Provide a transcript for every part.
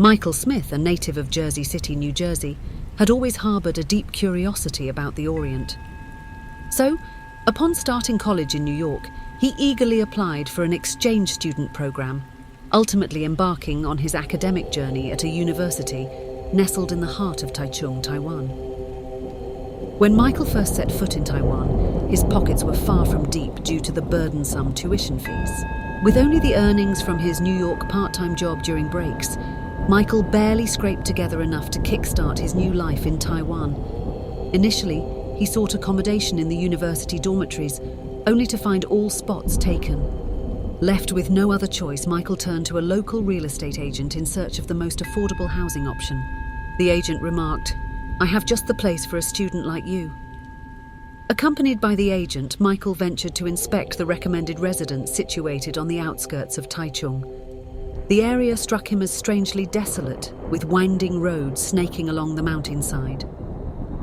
Michael Smith, a native of Jersey City, New Jersey, had always harbored a deep curiosity about the Orient. So, upon starting college in New York, he eagerly applied for an exchange student program, ultimately embarking on his academic journey at a university nestled in the heart of Taichung, Taiwan. When Michael first set foot in Taiwan, his pockets were far from deep due to the burdensome tuition fees. With only the earnings from his New York part-time job during breaks, Michael barely scraped together enough to kickstart his new life in Taiwan. Initially, he sought accommodation in the university dormitories, only to find all spots taken. Left with no other choice, Michael turned to a local real estate agent in search of the most affordable housing option. The agent remarked, "I have just the place for a student like you." Accompanied by the agent, Michael ventured to inspect the recommended residence situated on the outskirts of Taichung. The area struck him as strangely desolate, with winding roads snaking along the mountainside.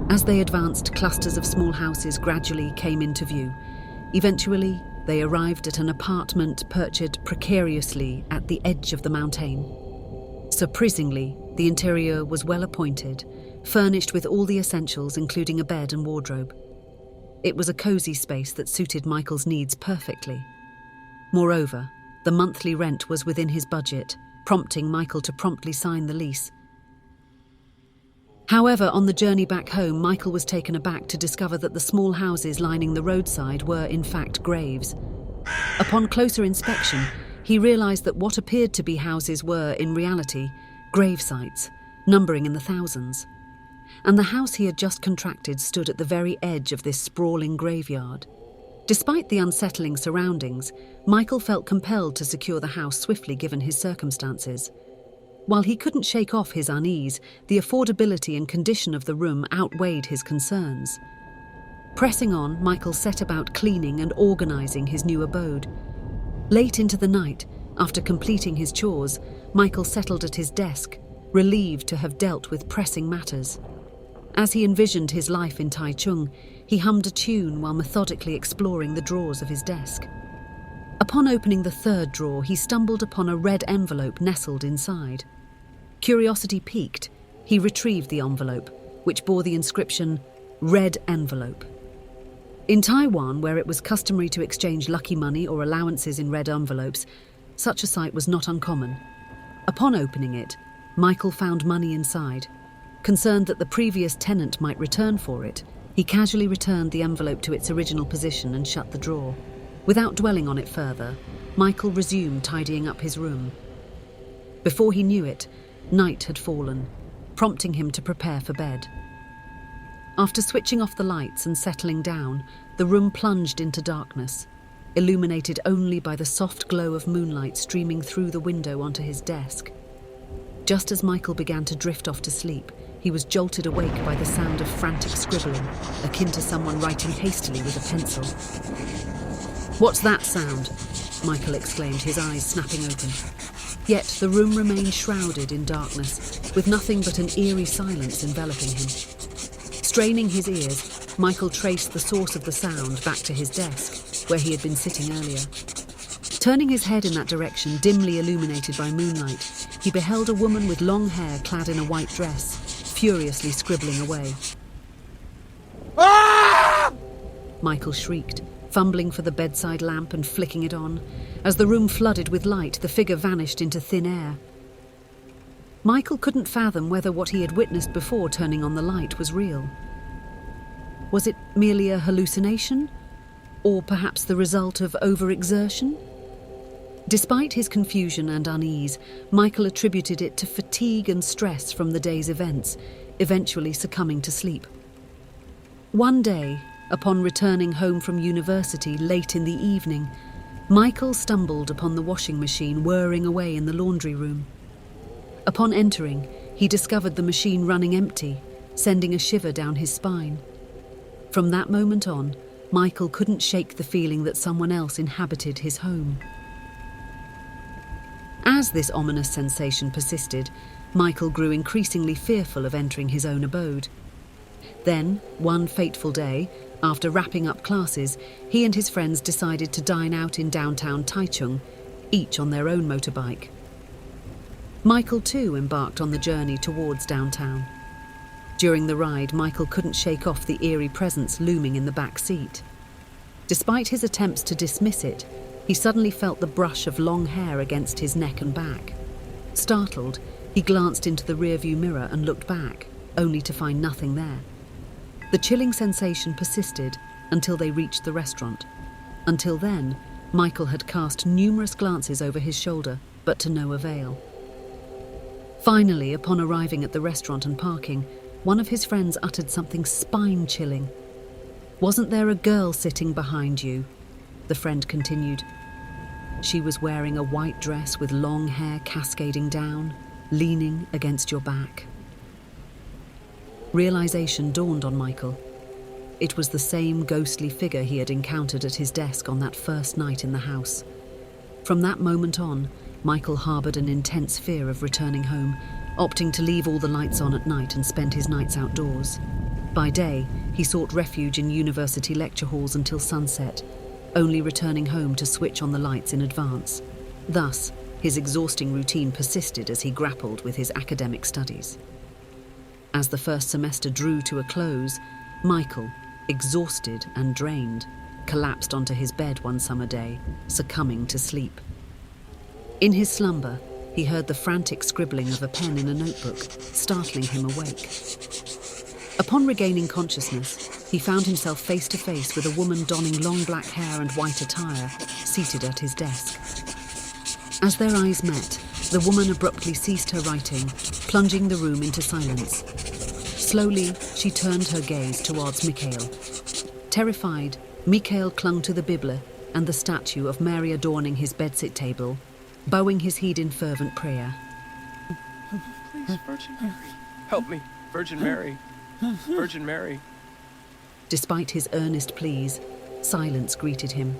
As they advanced, clusters of small houses gradually came into view. Eventually, they arrived at an apartment perched precariously at the edge of the mountain. Surprisingly, the interior was well appointed, furnished with all the essentials, including a bed and wardrobe. It was a cozy space that suited Michael's needs perfectly. Moreover, the monthly rent was within his budget, prompting Michael to promptly sign the lease. However, on the journey back home, Michael was taken aback to discover that the small houses lining the roadside were, in fact, graves. Upon closer inspection, he realized that what appeared to be houses were, in reality, grave sites, numbering in the thousands. And the house he had just contracted stood at the very edge of this sprawling graveyard. Despite the unsettling surroundings, Michael felt compelled to secure the house swiftly given his circumstances. While he couldn't shake off his unease, the affordability and condition of the room outweighed his concerns. Pressing on, Michael set about cleaning and organizing his new abode. Late into the night, after completing his chores, Michael settled at his desk, relieved to have dealt with pressing matters. As he envisioned his life in Taichung, he hummed a tune while methodically exploring the drawers of his desk. Upon opening the third drawer, he stumbled upon a red envelope nestled inside. Curiosity piqued, he retrieved the envelope, which bore the inscription, "Red Envelope." In Taiwan, where it was customary to exchange lucky money or allowances in red envelopes, such a sight was not uncommon. Upon opening it, Michael found money inside. Concerned that the previous tenant might return for it, he casually returned the envelope to its original position and shut the drawer. Without dwelling on it further, Michael resumed tidying up his room. Before he knew it, night had fallen, prompting him to prepare for bed. After switching off the lights and settling down, the room plunged into darkness, illuminated only by the soft glow of moonlight streaming through the window onto his desk. Just as Michael began to drift off to sleep, he was jolted awake by the sound of frantic scribbling, akin to someone writing hastily with a pencil. "What's that sound?" Michael exclaimed, his eyes snapping open. Yet the room remained shrouded in darkness, with nothing but an eerie silence enveloping him. Straining his ears, Michael traced the source of the sound back to his desk, where he had been sitting earlier. Turning his head in that direction, dimly illuminated by moonlight, he beheld a woman with long hair clad in a white dress, furiously scribbling away. Ah! Michael shrieked, fumbling for the bedside lamp and flicking it on. As the room flooded with light, the figure vanished into thin air. Michael couldn't fathom whether what he had witnessed before turning on the light was real. Was it merely a hallucination? Or perhaps the result of overexertion? Despite his confusion and unease, Michael attributed it to fatigue and stress from the day's events, eventually succumbing to sleep. One day, upon returning home from university late in the evening, Michael stumbled upon the washing machine whirring away in the laundry room. Upon entering, he discovered the machine running empty, sending a shiver down his spine. From that moment on, Michael couldn't shake the feeling that someone else inhabited his home. As this ominous sensation persisted, Michael grew increasingly fearful of entering his own abode. Then, one fateful day, after wrapping up classes, he and his friends decided to dine out in downtown Taichung, each on their own motorbike. Michael too embarked on the journey towards downtown. During the ride, Michael couldn't shake off the eerie presence looming in the back seat. Despite his attempts to dismiss it, he suddenly felt the brush of long hair against his neck and back. Startled, he glanced into the rearview mirror and looked back, only to find nothing there. The chilling sensation persisted until they reached the restaurant. Until then, Michael had cast numerous glances over his shoulder, but to no avail. Finally, upon arriving at the restaurant and parking, one of his friends uttered something spine-chilling. "Wasn't there a girl sitting behind you?" the friend continued. "She was wearing a white dress with long hair cascading down, leaning against your back." Realization dawned on Michael. It was the same ghostly figure he had encountered at his desk on that first night in the house. From that moment on, Michael harbored an intense fear of returning home, opting to leave all the lights on at night and spend his nights outdoors. By day, he sought refuge in university lecture halls until sunset, only returning home to switch on the lights in advance. Thus, his exhausting routine persisted as he grappled with his academic studies. As the first semester drew to a close, Michael, exhausted and drained, collapsed onto his bed one summer day, succumbing to sleep. In his slumber, he heard the frantic scribbling of a pen in a notebook, startling him awake. Upon regaining consciousness, he found himself face to face with a woman donning long black hair and white attire, seated at his desk. As their eyes met, the woman abruptly ceased her writing, plunging the room into silence. Slowly, she turned her gaze towards Mikhail. Terrified, Mikhail clung to the Bible and the statue of Mary adorning his bedside table, bowing his head in fervent prayer. "Please, Virgin Mary, help me, Virgin Mary, Virgin Mary." Despite his earnest pleas, silence greeted him.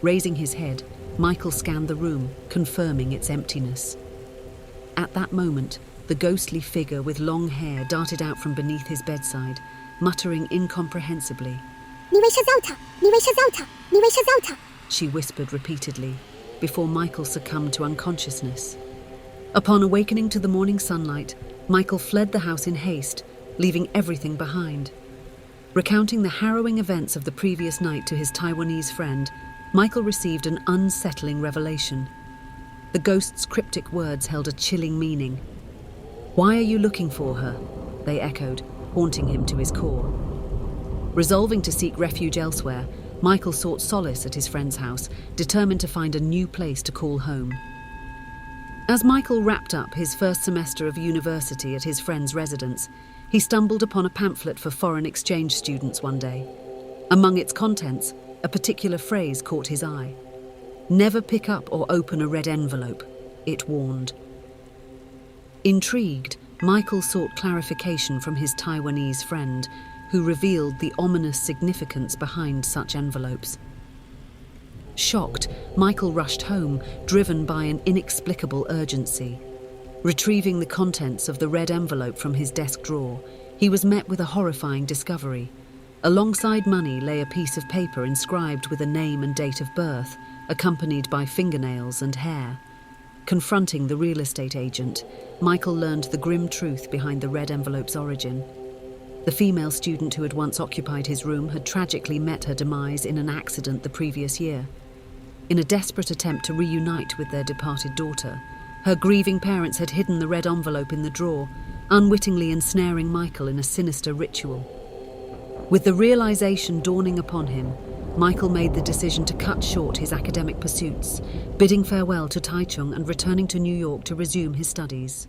Raising his head, Michael scanned the room, confirming its emptiness. At that moment, the ghostly figure with long hair darted out from beneath his bedside, muttering incomprehensibly. She whispered repeatedly, before Michael succumbed to unconsciousness. Upon awakening to the morning sunlight, Michael fled the house in haste, leaving everything behind. Recounting the harrowing events of the previous night to his Taiwanese friend, Michael received an unsettling revelation. The ghost's cryptic words held a chilling meaning. "Why are you looking for her?" they echoed, haunting him to his core. Resolving to seek refuge elsewhere, Michael sought solace at his friend's house, determined to find a new place to call home. As Michael wrapped up his first semester of university at his friend's residence, he stumbled upon a pamphlet for foreign exchange students one day. Among its contents, a particular phrase caught his eye. "Never pick up or open a red envelope," it warned. Intrigued, Michael sought clarification from his Taiwanese friend, who revealed the ominous significance behind such envelopes. Shocked, Michael rushed home, driven by an inexplicable urgency. Retrieving the contents of the red envelope from his desk drawer, he was met with a horrifying discovery. Alongside money lay a piece of paper inscribed with a name and date of birth, accompanied by fingernails and hair. Confronting the real estate agent, Michael learned the grim truth behind the red envelope's origin. The female student who had once occupied his room had tragically met her demise in an accident the previous year. In a desperate attempt to reunite with their departed daughter, her grieving parents had hidden the red envelope in the drawer, unwittingly ensnaring Michael in a sinister ritual. With the realization dawning upon him, Michael made the decision to cut short his academic pursuits, bidding farewell to Taichung and returning to New York to resume his studies.